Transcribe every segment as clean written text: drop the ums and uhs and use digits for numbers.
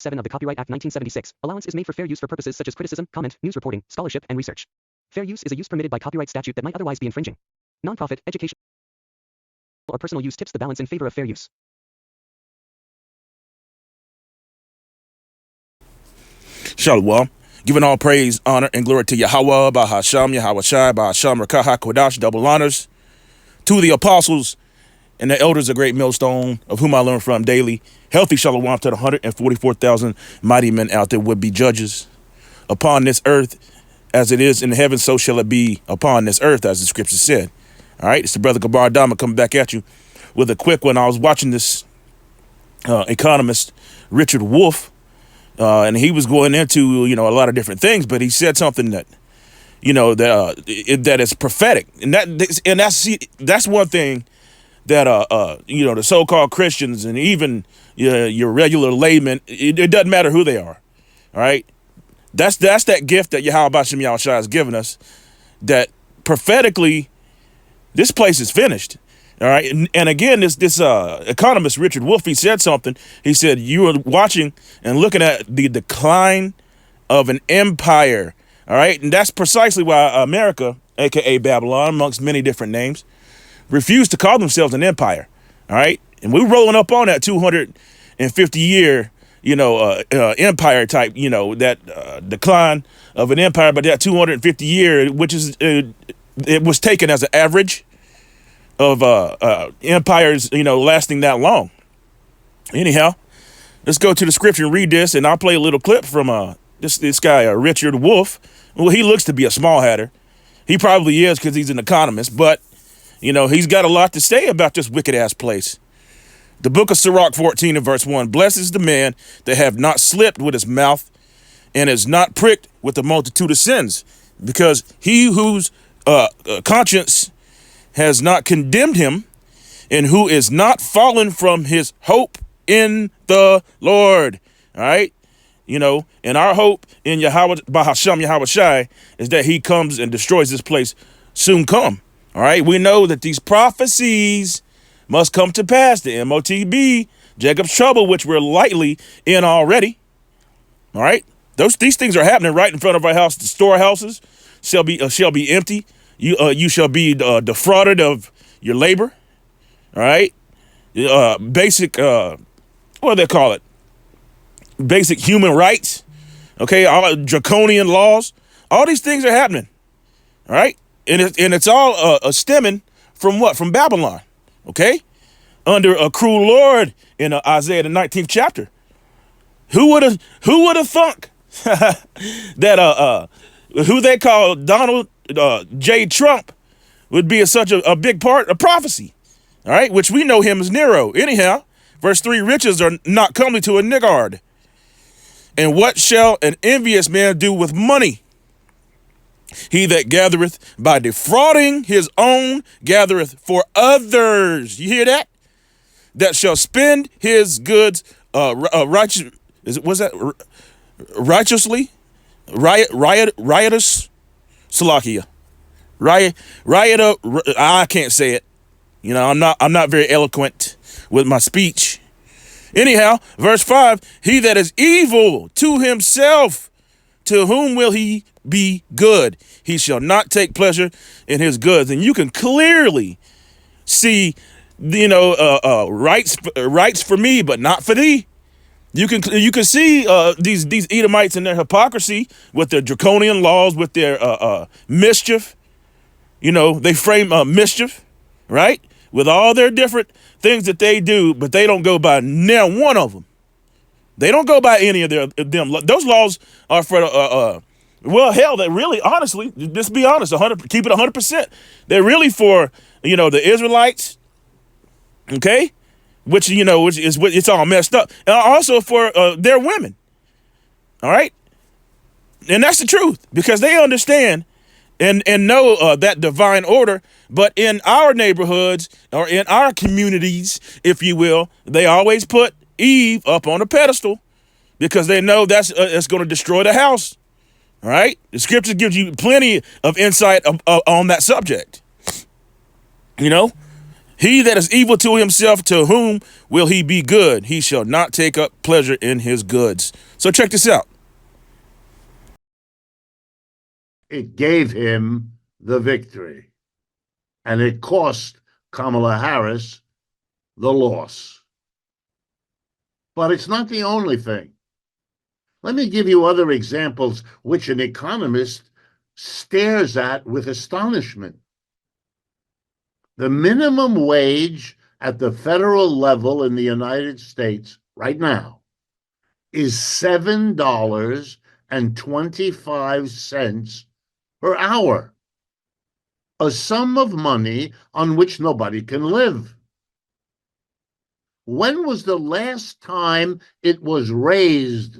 7 of the Copyright Act 1976, allowance is made for fair use for purposes such as criticism, comment, news reporting, scholarship, and research. Fair use is a use permitted by copyright statute that might otherwise be infringing. Nonprofit, educational, or personal use tips the balance in favor of fair use. Shalom. Giving all praise, honor, and glory to Yahweh, Bahasham, Yahweh Shai, Bahasham, Rakah, Kodash, double honors to the apostles and the elders of Great Millstone, of whom I learn from daily. Healthy shalom to the 144,000 mighty men out there would be judges upon this earth. As it is in heaven, so shall it be upon this earth, as the scripture said. All right, it's the brother Gabar Dama coming back at you with a quick one. I was watching this economist, Richard Wolff, and he was going into, a lot of different things, but he said something that, that is prophetic. And that's one thing that, the so-called Christians and even your regular laymen, it doesn't matter who they are. All right. That's that gift that Yahweh Bashem Yahushua has given us, that prophetically this place is finished. All right. And again, this economist, Richard Wolff, he said something. He said, you are watching and looking at the decline of an empire. All right. And that's precisely why America, a.k.a. Babylon, amongst many different names, refused to call themselves an empire. All right. And we're rolling up on that 250-year, empire type, that decline of an empire. But that 250-year, which is it was taken as an average of empires, lasting that long. Anyhow, let's go to the scripture and read this, and I'll play a little clip from this guy, Richard Wolff. Well, he looks to be a small hatter. He probably is, because he's an economist, but he's got a lot to say about this wicked ass place. The book of Sirach 14 and verse 1, blessed is the man that have not slipped with his mouth and is not pricked with the multitude of sins, because he whose conscience has not condemned him, and who is not fallen from his hope in the Lord. All right. And our hope in Yahweh, Bahasham Yahweh Shai, is that he comes and destroys this place soon come. All right. We know that these prophecies must come to pass. The MOTB, Jacob's trouble, which we're lightly in already. All right. These things are happening right in front of our house. The storehouses shall be empty. You shall be defrauded of your labor. All right. Basic, what do they call it? Basic human rights. Okay. All draconian laws. All these things are happening. All right. And it's all stemming from what? From Babylon. Okay. Under a cruel Lord in Isaiah the 19th chapter. Who would have thunk that who they call Donald J. Trump would be such a big part of prophecy, all right, which we know him as Nero. Anyhow, verse 3, riches are not comely to a niggard. And what shall an envious man do with money? He that gathereth by defrauding his own gathereth for others. You hear that? That shall spend his goods righteously, riotous, Salakia. I can't say it. I'm not very eloquent with my speech. Anyhow, verse 5, he that is evil to himself, to whom will he be good? He shall not take pleasure in his goods. And you can clearly see, rights for me, but not for thee. You can see these Edomites and their hypocrisy with their draconian laws, with their mischief. They frame mischief, right? With all their different things that they do, but they don't go by now one of them. They don't go by any of them. Those laws are for that really, honestly, just be honest, keep it 100%. They're really for the Israelites, okay, which it's all messed up, and also for their women. All right, and that's the truth, because they understand and know that divine order. But in our neighborhoods, or in our communities, if you will, they always put Eve up on a pedestal, because they know that's going to destroy the house. All right. The scripture gives you plenty of insight on that subject. He that is evil to himself, to whom will he be good? He shall not take up pleasure in his goods. So check this out. It gave him the victory, and it cost Kamala Harris the loss. But it's not the only thing. Let me give you other examples which an economist stares at with astonishment. The minimum wage at the federal level in the United States right now is $7.25 per hour, a sum of money on which nobody can live. When was the last time it was raised?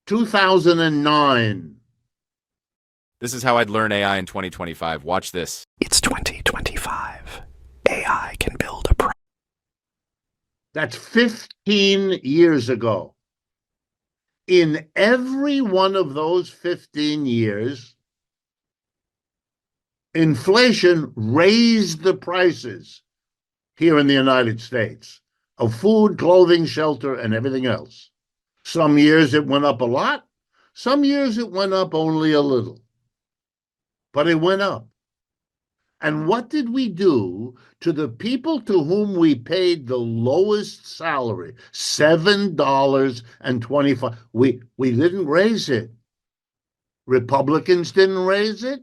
2009. This is how I'd learn AI in 2025. Watch this. It's 2025. AI can build a pro. That's 15 years ago. In every one of those 15 years, inflation raised the prices here in the United States of food, clothing, shelter, and everything else. Some years it went up a lot. Some years it went up only a little. But it went up. And what did we do to the people to whom we paid the lowest salary, $7.25? We didn't raise it. Republicans didn't raise it.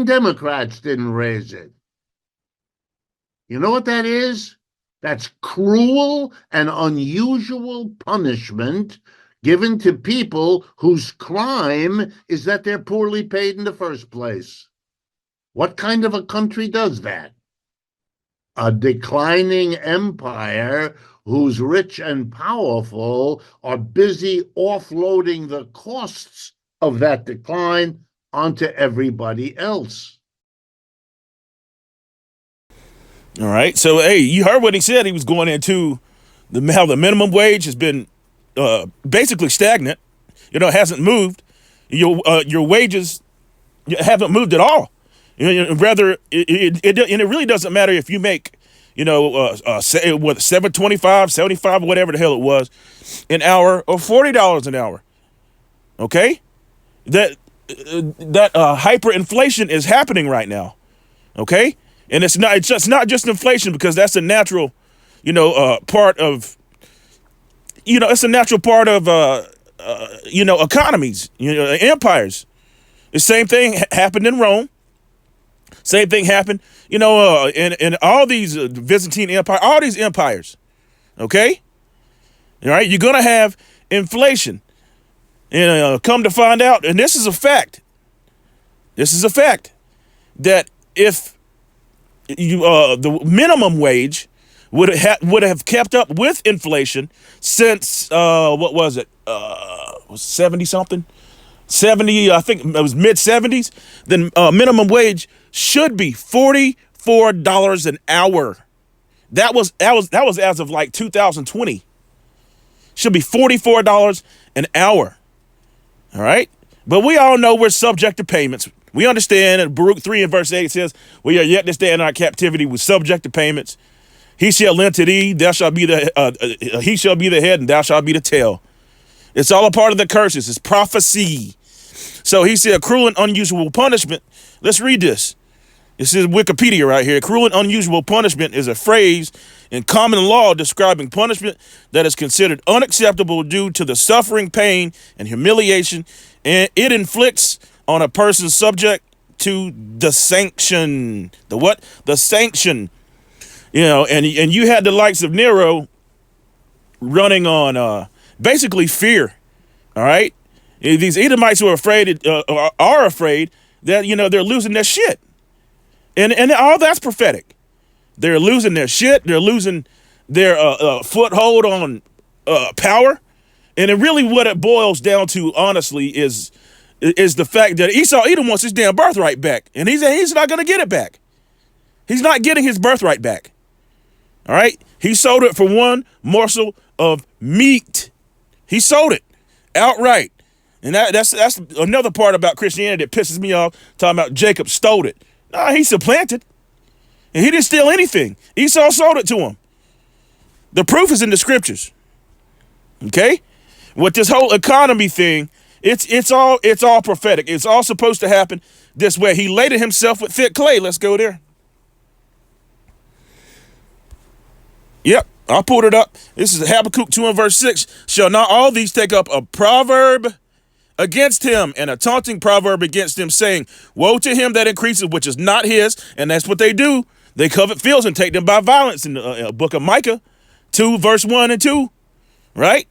Democrats didn't raise it. You know what that is? That's cruel and unusual punishment given to people whose crime is that they're poorly paid in the first place. What kind of a country does that? A declining empire whose rich and powerful are busy offloading the costs of that decline onto everybody else. All right. So, hey, you heard what he said. He was going into how the minimum wage has been basically stagnant. It hasn't moved. Your wages haven't moved at all. Rather, it really doesn't matter if you make, say what, $7.25, 75, whatever the hell it was, an hour, or $40 an hour. Okay, that hyperinflation is happening right now. Okay, and it's not just inflation, because that's a natural, part of, it's a natural part of economies, empires. The same thing happened in Rome. Same thing happened, in all these Byzantine Empire, all these empires. Okay, all right. You're gonna have inflation, and come to find out, and this is a fact. This is a fact that if the minimum wage would have kept up with inflation since what was it? 70 something. 70, I think it was mid 70s, then minimum wage should be $44 an hour. That was as of like 2020. Should be $44 an hour. All right? But we all know we're subject to payments. We understand that Baruch 3 and verse 8 says, we are yet this day in our captivity, we're subject to payments. He shall lend to thee, thou shalt be he shall be the head, and thou shalt be the tail. It's all a part of the curses. It's prophecy. So he said, cruel and unusual punishment. Let's read this. This is Wikipedia right here. Cruel and unusual punishment is a phrase in common law describing punishment that is considered unacceptable due to the suffering, pain, and humiliation, and it inflicts on a person subject to the sanction. The what? The sanction. And you had the likes of Nero running on basically fear. All right. These Edomites who are afraid that, they're losing their shit. And all that's prophetic. They're losing their shit. They're losing their foothold on power. And it really what it boils down to, honestly, is the fact that Edom wants his damn birthright back. And he's not going to get it back. He's not getting his birthright back. All right. He sold it for one morsel of meat. He sold it outright. And that's another part about Christianity that pisses me off, talking about Jacob stole it. No, he supplanted. And he didn't steal anything. Esau sold it to him. The proof is in the scriptures. Okay? With this whole economy thing, it's all prophetic. It's all supposed to happen this way. He laded himself with thick clay. Let's go there. Yep, I pulled it up. This is Habakkuk 2 and verse 6. Shall not all these take up a proverb against him and a taunting proverb against him, saying, woe to him that increases, which is not his. And that's what they do. They covet fields and take them by violence in the book of Micah 2, verse 1 and 2, right?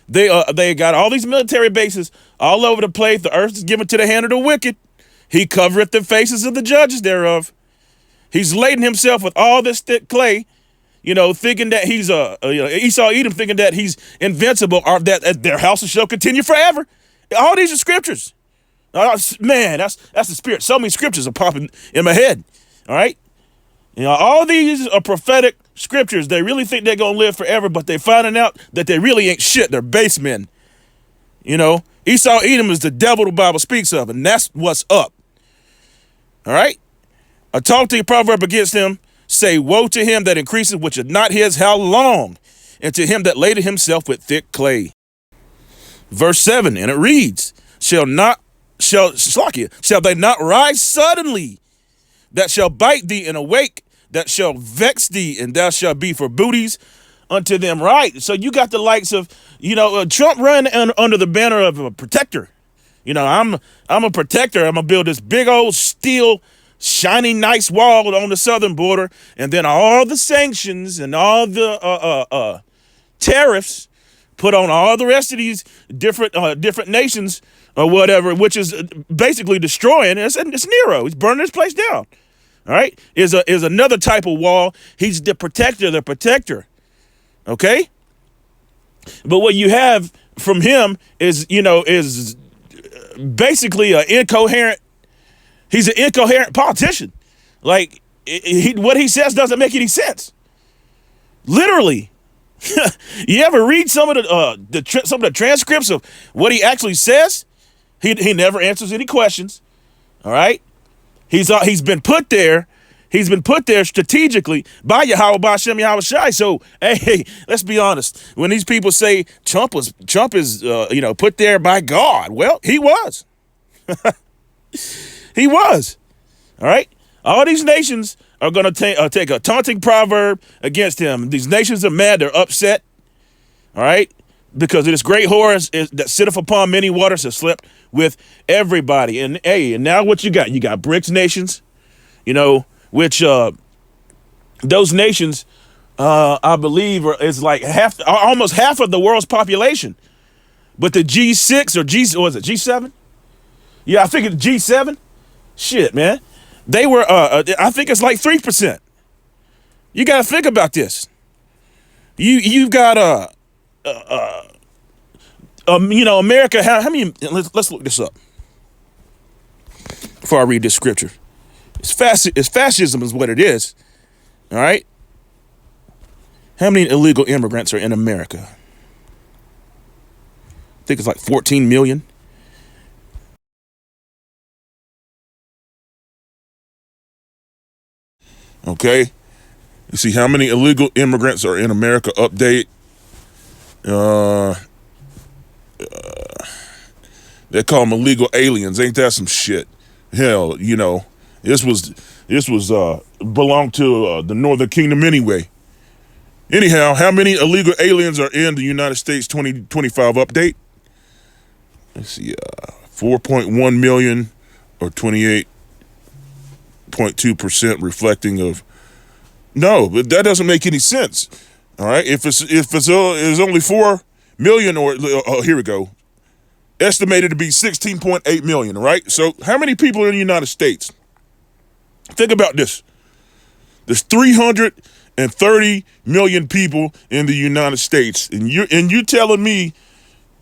They got all these military bases all over the place. The earth is given to the hand of the wicked. He covereth the faces of the judges thereof. He's laden himself with all this thick clay, thinking that he's Esau Edom, thinking that he's invincible, or that their houses shall continue forever. All these are scriptures. Man, that's the spirit. So many scriptures are popping in my head. All right. All these are prophetic scriptures. They really think they're going to live forever, but they're finding out that they really ain't shit. They're base men. Esau Edom is the devil the Bible speaks of, and that's what's up. All right. A taunting proverb against him, say, woe to him that increases, which is not his, how long? And to him that laded himself with thick clay. Verse 7, and it reads, shall they not rise suddenly, that shall bite thee and awake, that shall vex thee, and thou shalt be for booties unto them, right? So you got the likes of, Trump running under the banner of a protector. I'm a protector. I'm going to build this big old steel, shiny, nice wall on the southern border, and then all the sanctions and all the tariffs put on all the rest of these different nations or whatever, which is basically destroying. It's Nero. He's burning this place down. All right, is another type of wall. He's the protector. Okay, but what you have from him is basically an incoherent. He's an incoherent politician. Like what he says doesn't make any sense. Literally. You ever read some of the transcripts of what he actually says? He never answers any questions. All right. He's been put there. He's been put there strategically by Yahweh, by Hashem, Yahweh Shai. So, hey, let's be honest. When these people say Trump is put there by God, well, he was. He was. All right. All these nations are going to take a taunting proverb against him. These nations are mad. They're upset. All right. Because of this great whore that sitteth upon many waters has slept with everybody. And and now what you got? You got BRICS nations, which those nations, I believe, is like almost half of the world's population. But the G6 or G7? Yeah, I think it's G7. Shit, man. They were, I think it's like 3%. You got to think about this. You've got America. How many? Let's look this up before I read this scripture. It's fascism is what it is. All right. How many illegal immigrants are in America? I think it's like 14 million. Okay. You see how many illegal immigrants are in America? Update. They call them illegal aliens. Ain't that some shit? Hell, this was belonged to the Northern Kingdom anyway. Anyhow, how many illegal aliens are in the United States 2025 update? Let's see, 4.1 million or 28.2% reflecting of. No, but that doesn't make any sense. All right, if it's only 4 million or here we go, estimated to be 16.8 million. Right. So how many people are in the United States? Think about this. There's 330 million people in the United States, and you telling me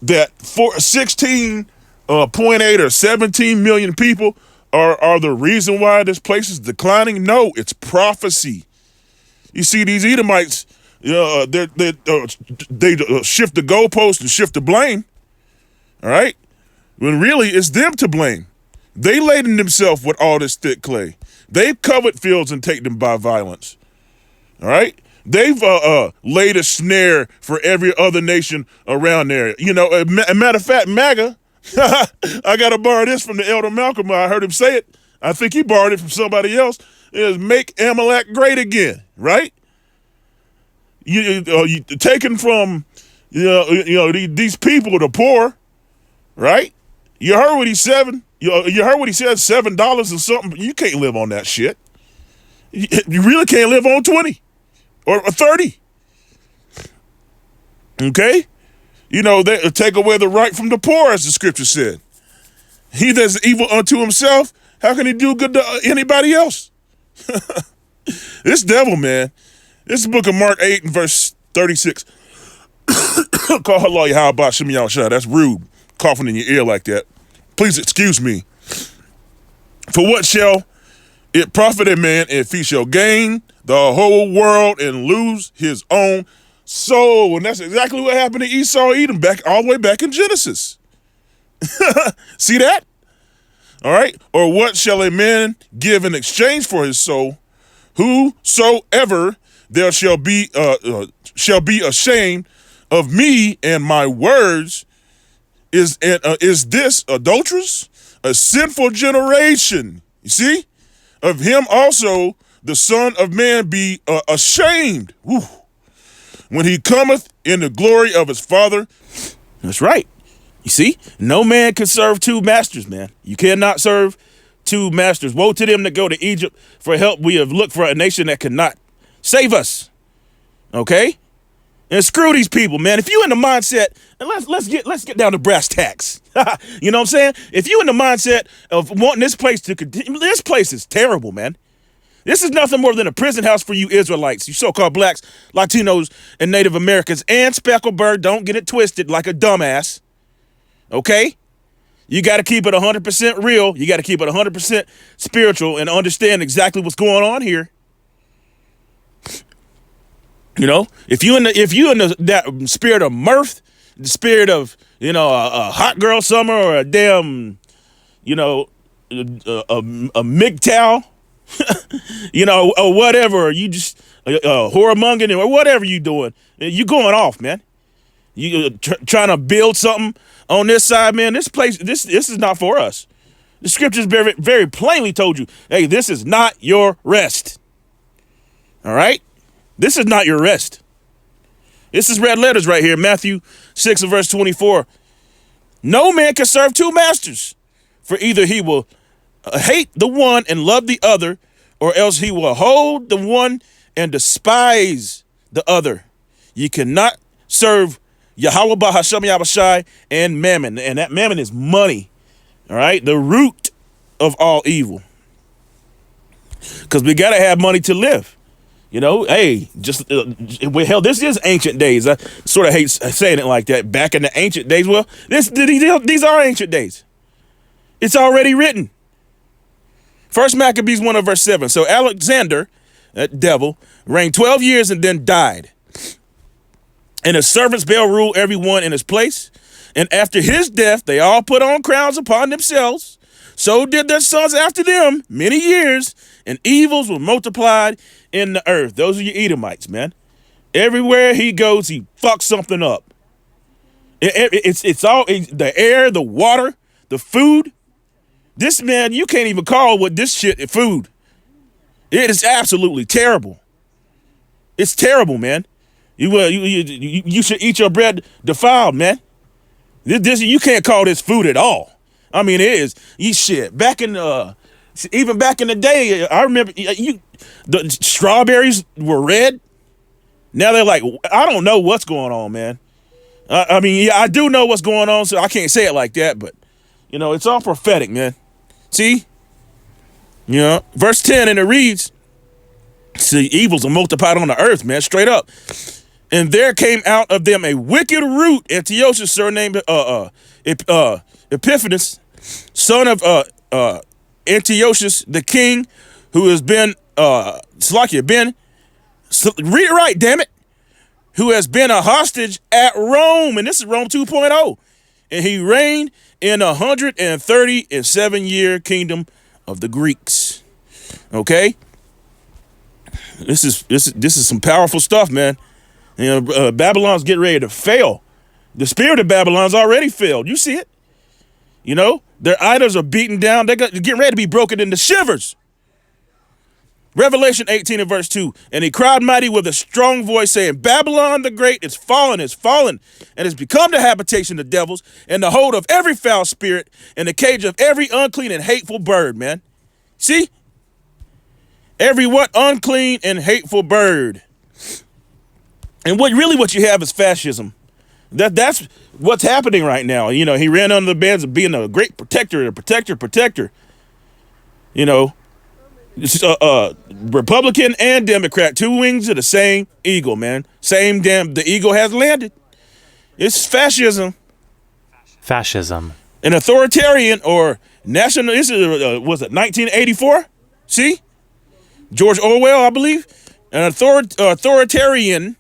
that for 16.8 or 17 million people are the reason why this place is declining? No, it's prophecy. You see, these Edomites, they shift the goalpost and shift the blame. All right, when really it's them to blame. They laden themselves with all this thick clay. They've covered fields and taken them by violence. All right? They've laid a snare for every other nation around there. You know, a matter of fact, MAGA, I got to borrow this from the Elder Malcolm. I heard him say it. I think he borrowed it from somebody else. Is make Amalek great again, right? You taken from these people, the poor, right? You heard what he said. You heard what he said. $7 and something. You can't live on that shit. You really can't live on 20 or 30. Okay, they take away the right from the poor, as the scripture said. He that's evil unto himself, how can he do good to anybody else? This devil, man. This is the book of Mark 8 and verse 36. Call Allah Yahweh Shem Yahushua. That's rude. Coughing in your ear like that. Please excuse me. For what shall it profit a man if he shall gain the whole world and lose his own soul? And that's exactly what happened to Esau Edom all the way back in Genesis. See that? All right. Or what shall a man give in exchange for his soul? Whosoever there shall be ashamed of me and my words is this adulterous, a sinful generation. You see, of him also the Son of Man be ashamed. Woo. When he cometh in the glory of his Father. That's right. You see, no man can serve two masters, man. You cannot serve two masters. Woe to them that go to Egypt for help. We have looked for a nation that cannot save us. Okay? And screw these people, man. If you in the mindset, and let's get down to brass tacks. You know what I'm saying? If you in the mindset of wanting this place to continue, this place is terrible, man. This is nothing more than a prison house for you Israelites, you so-called blacks, Latinos, and Native Americans, and Specklebird. Don't get it twisted like a dumbass. Okay? You got to keep it 100% real. You got to keep it 100% spiritual and understand exactly what's going on here. You know, if you in that spirit of mirth, the spirit of a hot girl summer or a damn a MGTOW, or whatever, or you just whoremongering or whatever you doing, you going off, man. You trying to build something on this side, man. This place, this is not for us. The scriptures very, very plainly told you, hey, this is not your rest. All right? This is not your rest. This is red letters right here, Matthew 6 and verse 24. No man can serve two masters, for either he will hate the one and love the other, or else he will hold the one and despise the other. You cannot serve Yahweh Bahasham Yahushai and mammon, and that mammon is money. All right, the root of all evil. Because we got to have money to live. Hey, hell, this is ancient days. I sort of hate saying it like that. Back in the ancient days, well, these are ancient days. It's already written. First Maccabees 1 verse 7. So Alexander, that devil, reigned 12 years and then died. And his servants Baal ruled everyone in his place. And after his death, they all put on crowns upon themselves. So did their sons after them many years, and evils were multiplied in the earth. Those are your Edomites, man. Everywhere he goes, he fucks something up. It's all the air, the water, the food. This man, you can't even call what this shit food. It is absolutely terrible. It's terrible, man. You should eat your bread defiled, man. This you can't call this food at all. I mean, it is. Shit. Even back in the day, I remember the strawberries were red. Now they're like, I don't know what's going on, man. I mean, yeah, I do know what's going on, so I can't say it like that, but it's all prophetic, man. See? Verse 10, and it reads, see, evils are multiplied on the earth, man, straight up. And there came out of them a wicked root, Antiochus, surnamed Epiphanes, son of Antiochus the king, who has been read it right, damn it, who has been a hostage at Rome, and this is Rome 2.0, and he reigned in 137-year kingdom of the Greeks. Okay, this is some powerful stuff, man. You know, Babylon's getting ready to fail. The spirit of Babylon's already failed. You see it. You know, their idols are beaten down. They're getting ready to be broken into shivers. Revelation 18 and verse 2. And he cried mighty with a strong voice, saying, Babylon the great is fallen, and has become the habitation of devils, and the hold of every foul spirit, and the cage of every unclean and hateful bird, man. See? Every what? Unclean and hateful bird. And what you have is fascism. That's what's happening right now. You know, he ran under the beds of being a great protector. You know, Republican and Democrat, two wings of the same eagle, man. The eagle has landed. It's fascism. Fascism. An authoritarian or national, was it 1984? See? George Orwell, I believe. An authoritarian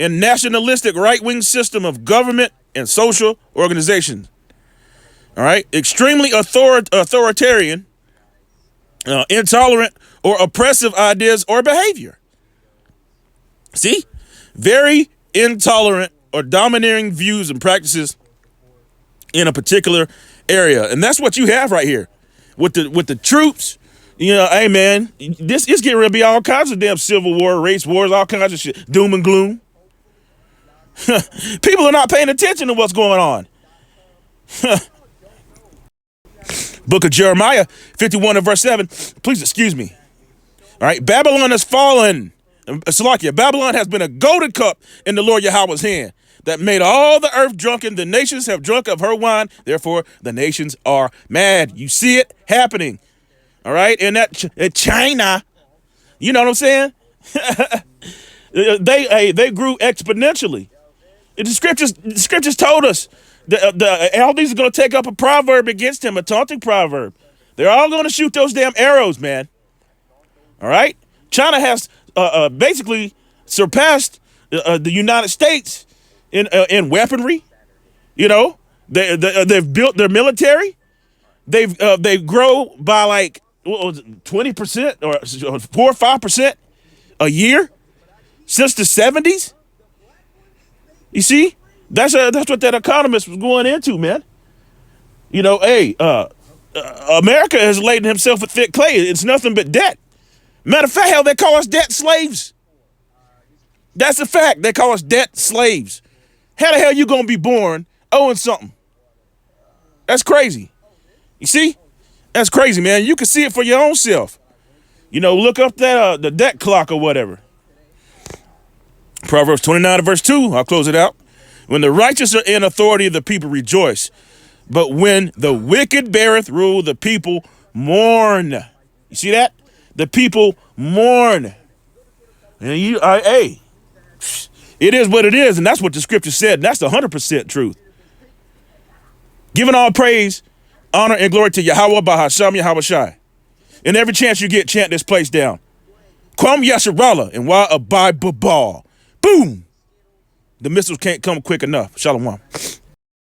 and nationalistic right-wing system of government and social organizations. All right? Extremely authoritarian, intolerant, or oppressive ideas or behavior. See? Very intolerant or domineering views and practices in a particular area. And that's what you have right here. With the troops, you know, hey, man, this is getting ready to be all kinds of damn civil war, race wars, all kinds of shit. Doom and gloom. People are not paying attention to what's going on. Book of Jeremiah 51 and verse 7. Please excuse me. All right. Babylon has fallen. Salakia, Babylon has been a golden cup in the Lord Yahweh's hand that made all the earth drunken. The nations have drunk of her wine. Therefore, the nations are mad. You see it happening. All right. And that China, you know what I'm saying? They grew exponentially. The scriptures told us all these are going to take up a proverb against him, a taunting proverb. They're all going to shoot those damn arrows, man. All right? China has basically surpassed the United States in weaponry. You know, they've built their military. They grow by like 20% or 4 or 5% a year since the 70s. You see, that's what that economist was going into, man. You know, hey, America has laden himself with thick clay. It's nothing but debt. Matter of fact, hell, they call us debt slaves. That's a fact. They call us debt slaves. How the hell you gonna be born owing something? That's crazy. You see, that's crazy, man. You can see it for your own self. You know, look up that the debt clock or whatever. Proverbs 29 verse 2, I'll close it out. When the righteous are in authority, the people rejoice. But when the wicked beareth rule, the people mourn. You see that? The people mourn. And hey, it is what it is, and that's what the scripture said. And that's the 100% truth. Giving all praise, honor, and glory to Yahweh Bahasham Yahweh Shai. And every chance you get, chant this place down. Kwam Yasharallah and Wa Abai Babal. Boom! The missiles can't come quick enough. Shalom.